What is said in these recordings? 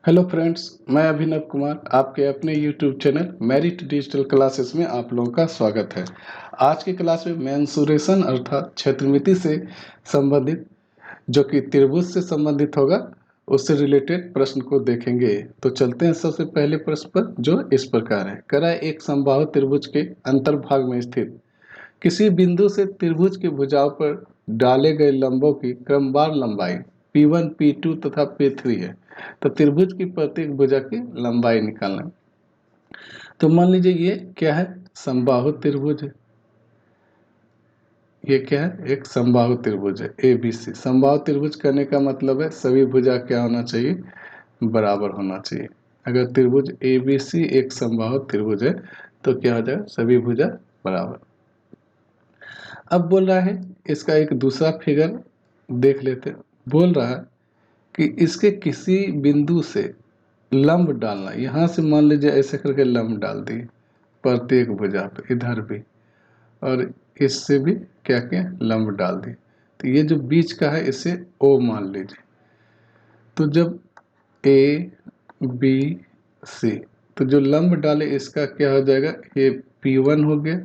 Hello friends, मैं अभिनव कुमार आपके अपने YouTube channel merit digital classes में आप लोगों का स्वागत है। आज की क्लास में मेंसुरेशन अर्थात क्षेत्रमिति से संबंधित जो कि त्रिभुज से संबंधित होगा उससे रिलेटेड प्रश्न को देखेंगे। तो चलते हैं सबसे पहले प्रश्न पर, जो इस प्रकार है। कह रहा है एक समबाहु त्रिभुज के अंतर्भाग में स्थित किसी बिंदु से त्रिभुज की भुजाओं पर डाले गए लंबों की क्रमवार लंबाई P1, P2 तथा P3 है। तो त्रिभुज की प्रत्येक भुजा की लंबाई निकालना। तो मान लीजिए ये क्या है, समबाहु त्रिभुज है। ये क्या है, एक समबाहु त्रिभुज है ABC। समबाहु त्रिभुज करने का मतलब है सभी भुजा क्या होना चाहिए, बराबर होना चाहिए। अगर त्रिभुज ABC एक समबाहु त्रिभुज है तो क्या हो जाएगा, सभी भुजा बराबर। अब बोल रहा है इसका एक दूसरा फिगर देख लेते हैं। बोल रहा है कि इसके किसी बिंदु से लंब डालना। यहाँ से मान लीजिए ऐसे करके लंब डाल दिए प्रत्येक भुजा पे, इधर भी और इससे भी क्या किया, लंब डाल दिए। तो ये जो बीच का है इसे O मान लीजिए। तो जब ABC, तो जो लंब डाले इसका क्या हो जाएगा, ये P1 हो गया,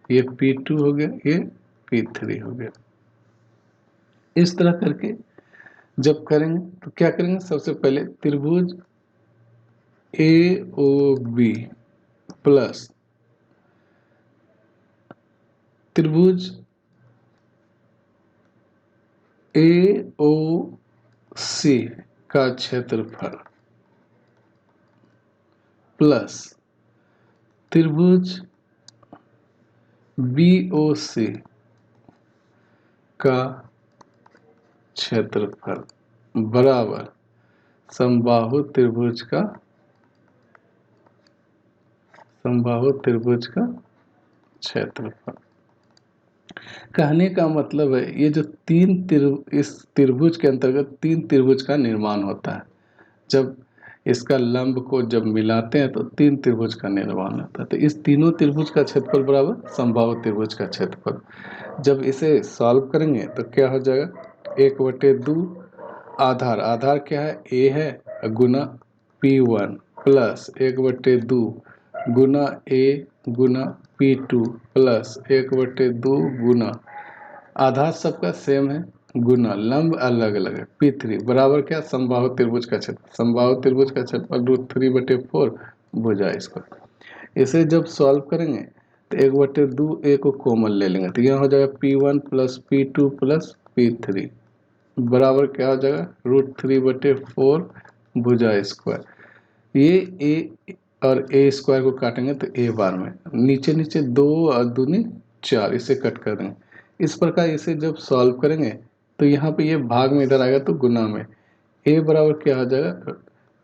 ये P2 हो गया, ये P3 हो गया। इस तरह करके जब करेंगे तो क्या करेंगे, सबसे पहले त्रिभुज AOB प्लस त्रिभुज AOC का क्षेत्रफल प्लस त्रिभुज BOC का क्षेत्रफल बराबर समबाहु त्रिभुज का क्षेत्रफल। कहने का मतलब है ये जो इस त्रिभुज के अंतर्गत तीन त्रिभुज का निर्माण होता है। जब इसका लंब को जब मिलाते हैं तो तीन त्रिभुज का निर्माण होता है। तो इस तीनों त्रिभुज का क्षेत्रफल बराबर समबाहु त्रिभुज का क्षेत्रफल। जब इसे सॉल्व करेंगे तो क्या हो जाएगा, 1/2 आधार क्या है, A है, गुना P1 plus 1/2 Guna A Guna P2 plus 1/2 गुना आधार सबका सेम है, गुना लंब अलग अलग है P3 बराबर क्या, समबाहु त्रिभुज का क्षेत्रफल। समबाहु त्रिभुज का क्षेत्रफल √3/4 भुजा इसको। इसे जब सॉल्व करेंगे तो 1/2 A को कॉमन ले लेंगे तो यहाँ हो जाएगा P1 plus P2 plus P3 बराबर क्या हो जाएगा, √3/4 भुजा स्क्वायर। ये A और A स्क्वायर को काटेंगे तो A बार में नीचे नीचे 2 और दूनी 4, इसे कट कर देंगे। इस प्रकार इसे जब सॉल्व करेंगे तो यहाँ पे ये भाग में इधर आएगा तो गुना में A बराबर क्या हो जाएगा,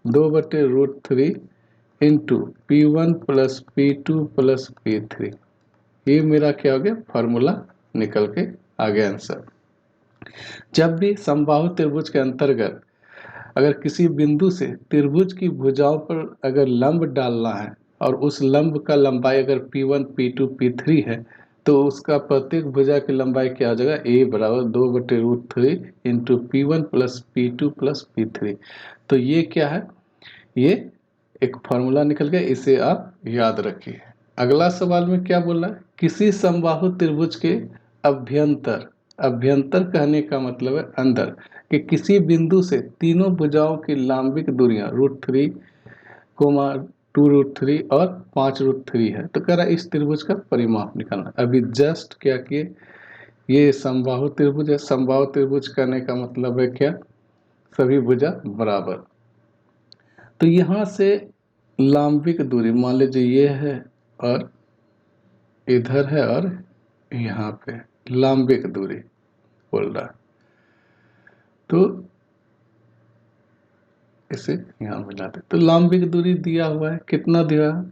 2/√3 into P1 plus P2 plus P3। ये मेरा क्या हो गया, फॉर्मूला निकल के आ गया आंसर। जब भी समबाहु त्रिभुज के अंतर्गत अगर किसी बिंदु से त्रिभुज की भुजाओं पर अगर लंब डालना है और उस लंब का लंबाई अगर P1, P2, P3 है तो उसका प्रत्येक भुजा की लंबाई क्या हो जाएगा, A बराबर 2/√3 into P1 plus P2 plus P3। तो ये क्या है, ये एक फॉर्मूला निकल गया, इसे आप याद रखिए। अगला सवाल में क्या बोला है, किसी समबाहु त्रिभुज के अभ्यंतर, अभ्यंतर कहने का मतलब है अंदर, कि किसी बिंदु से तीनों भुजाओं की लंबिक दूरियां √3, 2√3 और 5√3 है। तो कह रहा है इस त्रिभुज का परिमाप निकालना। अभी जस्ट क्या किए, ये समबाहु त्रिभुज है। समबाहु त्रिभुज करने का मतलब है क्या, सभी भुजा बराबर। तो यहाँ से लंबिक दूरी मान लीजिए ये है और इधर है और यहाँ पे लंबिक दूरी बोल रहा है, तो इसे यहाँ मिला दे। तो लंबिक दूरी दिया हुआ है, कितना दिया है,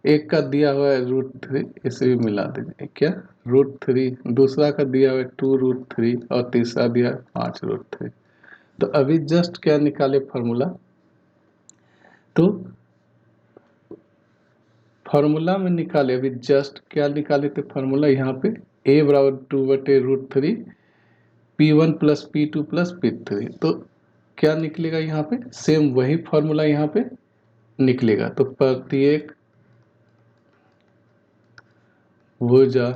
एक का दिया हुआ है √3, इसे भी मिला दीजिए क्या, √3। दूसरा का दिया हुआ है 2√3 और तीसरा दिया है 5√3। तो अभी जस्ट क्या निकाले फॉर्मूला, तो फॉर्मूला में निकाले, अभी जस्ट क्या निकाले थे फॉर्मूला, यहाँ पे A बराबर 2/√3 P1 plus P2 plus P3। तो क्या निकलेगा यहाँ पे, सेम वही फॉर्मूला यहाँ पे निकलेगा। तो प्रत्येक भुजा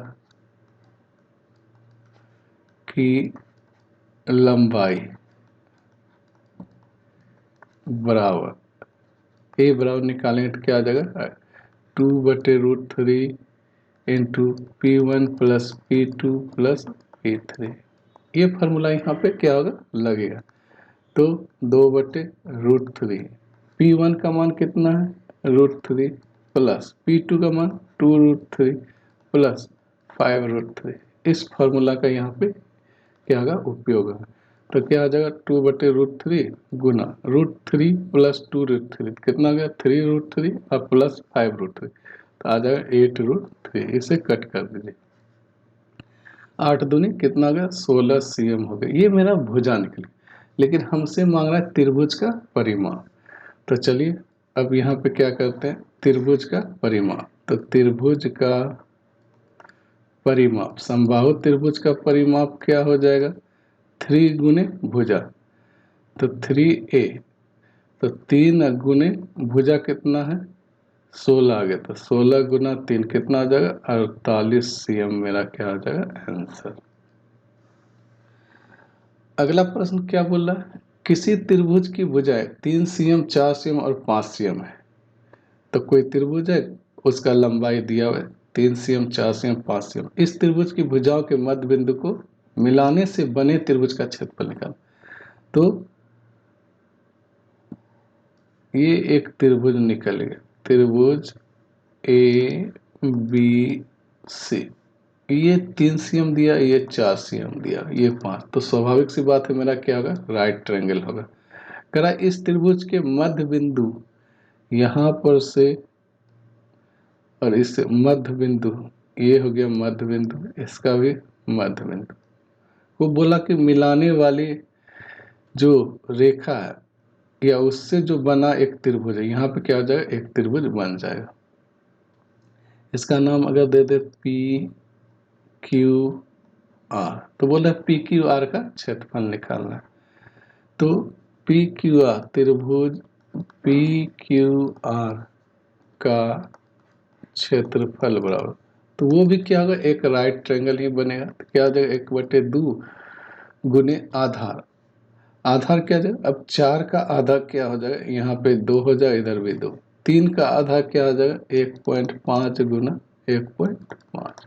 की लंबाई बराबर, ए बराबर निकालेंगे तो क्या आ जाएगा, 2/√3 into P1 plus P2 plus P3। ये फार्मूला यहाँ पे क्या होगा, लगेगा। तो 2/√3, P1 का मान कितना है √3 प्लस P2 का मान 2√3 प्लस 5√3। इस फार्मूला का यहाँ पे क्या होगा, उपयोग होगा। तो क्या आ जाएगा, 2/√3 गुना √3 प्लस 2√3 कितना आ गया, 3√3 और प्लस 5√3, तो आ जाएगा 8√3। इसे कट कर दीजिए, 8 दूनी कितना आ गया, 16 cm हो गया। ये मेरा भुजा निकली, लेकिन हमसे मांग रहा है त्रिभुज का परिमाप। तो चलिए अब यहाँ पे क्या करते हैं, त्रिभुज का परिमाप। तो त्रिभुज का परिमाप, समबाहु त्रिभुज का परिमाप क्या हो जाएगा, 3 गुने भुजा, तो 3a, तो 3 गुने भुजा कितना है 16 आ गया, तो 16 गुना 3 कितना आ जाएगा, 48 cm मेरा क्या आ जाएगा आंसर। अगला प्रश्न क्या बोल रहा है, किसी त्रिभुज की भुजाएं 3 cm 4 cm और 5 cm है। तो कोई त्रिभुज है, उसका लंबाई दिया हुआ है 3 cm 4 cm 5 cm। इस त्रिभुज की भुजाओं के मध्य बिंदु को मिलाने से बने त्रिभुज का क्षेत्रफल निकाल। तो ये एक त्रिभुज निकल गया, त्रिभुज ABC, ये 3 cm दिया, ये 4 cm दिया, ये 5, तो स्वाभाविक सी बात है मेरा क्या होगा, राइट ट्रायंगल होगा। कह रहा इस त्रिभुज के मध्य बिंदु यहाँ पर से और इस मध्य बिंदु, ये हो गया मध्य बिंदु, इसका भी मध्य बिंदु वो बोला कि मिलाने वाली जो रेखा है या उससे जो बना एक त्रिभुज है, यहाँ पे क्या हो जाएगा, एक त्रिभुज बन जाएगा। इसका नाम अगर दे दे PQR, तो बोल रहे PQR का क्षेत्रफल निकालना है। तो PQR, त्रिभुज PQR का क्षेत्रफल बराबर, तो वो भी क्या होगा, एक राइट ट्रायंगल ही बनेगा। तो क्या हो जाएगा, 1/2 गुने आधार, आधार क्या हो जाएगा, अब 4 का आधा क्या हो जाएगा, यहाँ पे 2 हो जाएगा, इधर भी 2, 3 का आधा क्या हो जाएगा, 1.5 गुना 1.5।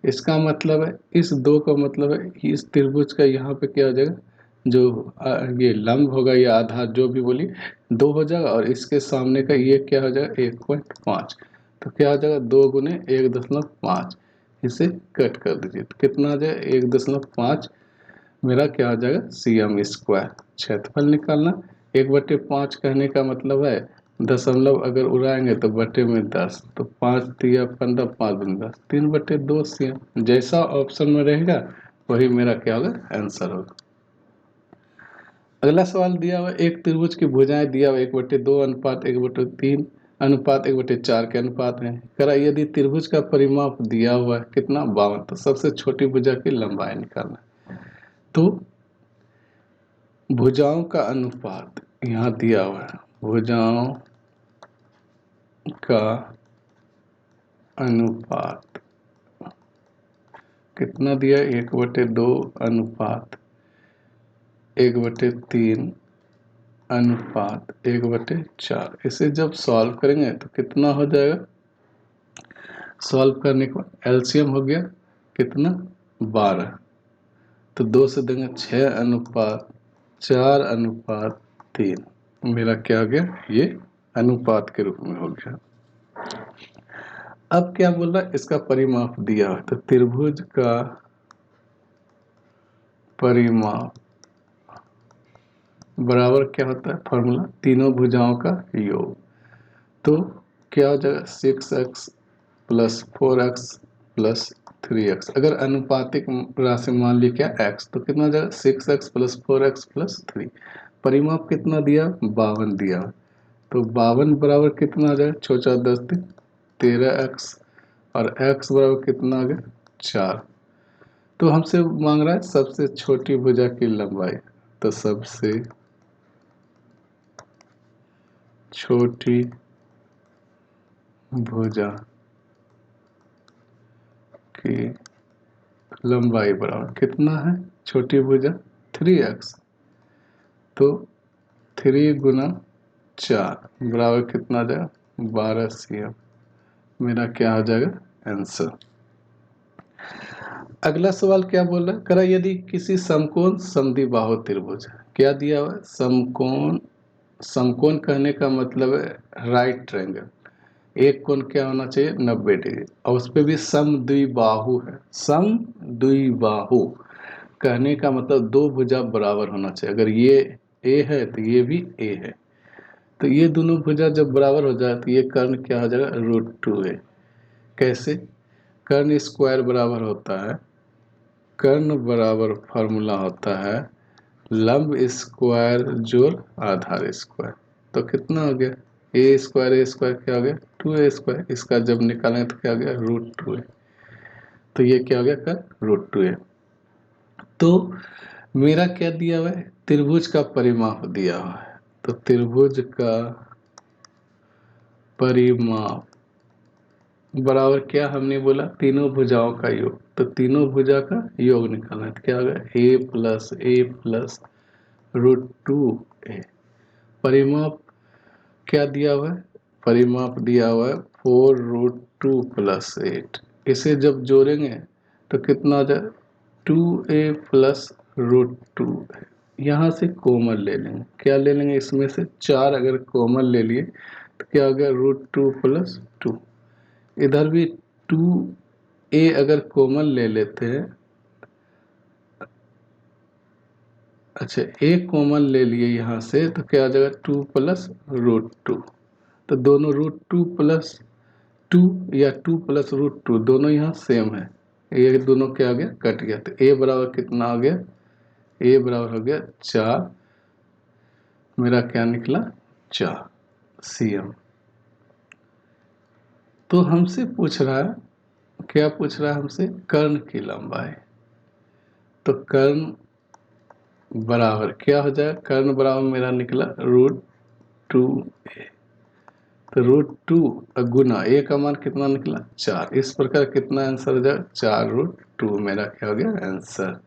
इसका मतलब है, इस 2 का मतलब है कि इस त्रिभुज का यहाँ पे क्या हो जाएगा, जो ये लंब होगा या आधार जो भी बोली 2 हो जाएगा, और इसके सामने का ये क्या हो जाएगा 1.5, तो क्या हो जाएगा 2 गुने 1.5, इसे कट कर दीजिए तो कितना आ जाएगा 1.5 मेरा क्या हो जाएगा cm²। क्षेत्रफल निकालना, 1/5 कहने का मतलब है दशमलव अगर उड़ाएंगे तो बटे में 10, तो 5 दिया 15, 5 दूनी 10, 3/2 cm। जैसा ऑप्शन में रहेगा वही मेरा क्या होगा, आंसर होगा। अगला सवाल दिया हुआ एक त्रिभुज की भुजाएं दिया हुआ 1/2 अनुपात 1/3 अनुपात 1/4 के अनुपात में। करा यदि त्रिभुज का परिमाप दिया हुआ है कितना 52, तो सबसे छोटी भुजा की लंबाई निकालना। तो भुजाओं का अनुपात यहाँ दिया हुआ है, भुजाओं का अनुपात कितना दिया, 1/2 अनुपात 1/3 अनुपात 1/4। इसे जब सॉल्व करेंगे तो कितना हो जाएगा, सॉल्व करने के बाद एलसीएम हो गया कितना 12, तो 2 से देंगे 6 अनुपात 4 अनुपात 3, मेरा क्या हो गया, ये अनुपात के रूप में हो गया। अब क्या बोल रहा है, इसका परिमाप दिया है, तो त्रिभुज का परिमाप बराबर क्या होता है, फॉर्मूला तीनों भुजाओं का योग। तो क्या हो जाएगा 6x plus 4x plus 3x, अगर अनुपातिक राशि मान ली क्या x, तो कितना हो जाएगा 6x प्लस 4x प्लस 3। परिमाप कितना दिया 52 दिया, तो 52 बराबर कितना आ जाएगा, 4×4 = 13x, और x बराबर कितना आ गया 4। तो हमसे मांग रहा है सबसे छोटी भुजा की लंबाई, तो सबसे छोटी भुजा की लंबाई बराबर कितना है? छोटी भुजा 3x, तो 3 गुना 4 बराबर कितना आ जाएगा? 12 cm। मेरा क्या आ जाएगा? आंसर। अगला सवाल क्या बोल रहा है? कह रहा है यदि किसी समकोण समद्विबाहु त्रिभुज, क्या दिया हुआ है? समकोण। समकोण कहने का मतलब है राइट ट्रायंगल। एक कोण क्या होना चाहिए? 90 डिग्री, और उस पर भी समद्विबाहु है। समद्विबाहु कहने का मतलब दो भुजा बराबर होना चाहिए। अगर ये ए है तो ये भी ए है, तो ये दोनों भुजा जब बराबर हो जाए तो ये कर्ण क्या हो जाएगा? √2a। कैसे? कर्ण स्क्वायर बराबर होता है, कर्ण बराबर फॉर्मूला होता है लंब स्क्वायर जोड़ आधार स्क्वायर। तो कितना हो गया? ए स्क्वायर क्या हो गया? 2a²। इसका जब निकालेंगे तो क्या हो गया? √2a। तो ये क्या हो गया? कर्ण √2a। तो मेरा क्या दिया हुआ है? त्रिभुज का परिमाप दिया हुआ है। तो त्रिभुज का परिमाप बराबर क्या हमने बोला? तीनों भुजाओं का योग। तो तीनों भुजा का योग निकालना है तो क्या होगा? a+a+ √2a। परिमाप क्या दिया हुआ है? परिमाप दिया हुआ है 4 √2 + 8। इसे जब जोड़ेंगे तो कितना आ जाए? 2a + √2a। यहाँ से कॉमन ले लेंगे। क्या ले लेंगे? इसमें से 4 अगर कॉमन ले लिए तो क्या हो गया? √2 + 2। इधर भी 2a अगर कॉमन ले लेते हैं, अच्छा a कॉमन ले लिए यहाँ से तो क्या आ जाएगा? 2 + √2। तो दोनों √2 + 2 या 2 + √2 दोनों यहाँ सेम है। ये दोनों क्या आ गया? कट गया। तो a बराबर कितना आ गया? a बराबर हो गया 4। मेरा क्या निकला? 4 cm। तो हमसे पूछ रहा है, क्या पूछ रहा है हमसे? कर्ण की लंबाई। तो कर्ण बराबर क्या हो जाए? कर्ण बराबर मेरा निकला √2a। तो √2 गुना a का मान कितना निकला? 4। इस प्रकार कितना आंसर हो जाएगा? 4√2 मेरा क्या हो गया? आंसर।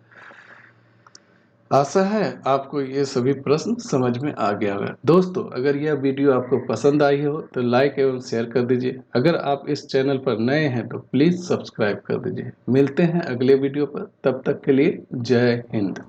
आशा है आपको ये सभी प्रश्न समझ में आ गया होगा। दोस्तों, अगर यह वीडियो आपको पसंद आई हो तो लाइक एवं शेयर कर दीजिए। अगर आप इस चैनल पर नए हैं तो प्लीज़ सब्सक्राइब कर दीजिए। मिलते हैं अगले वीडियो पर, तब तक के लिए जय हिंद।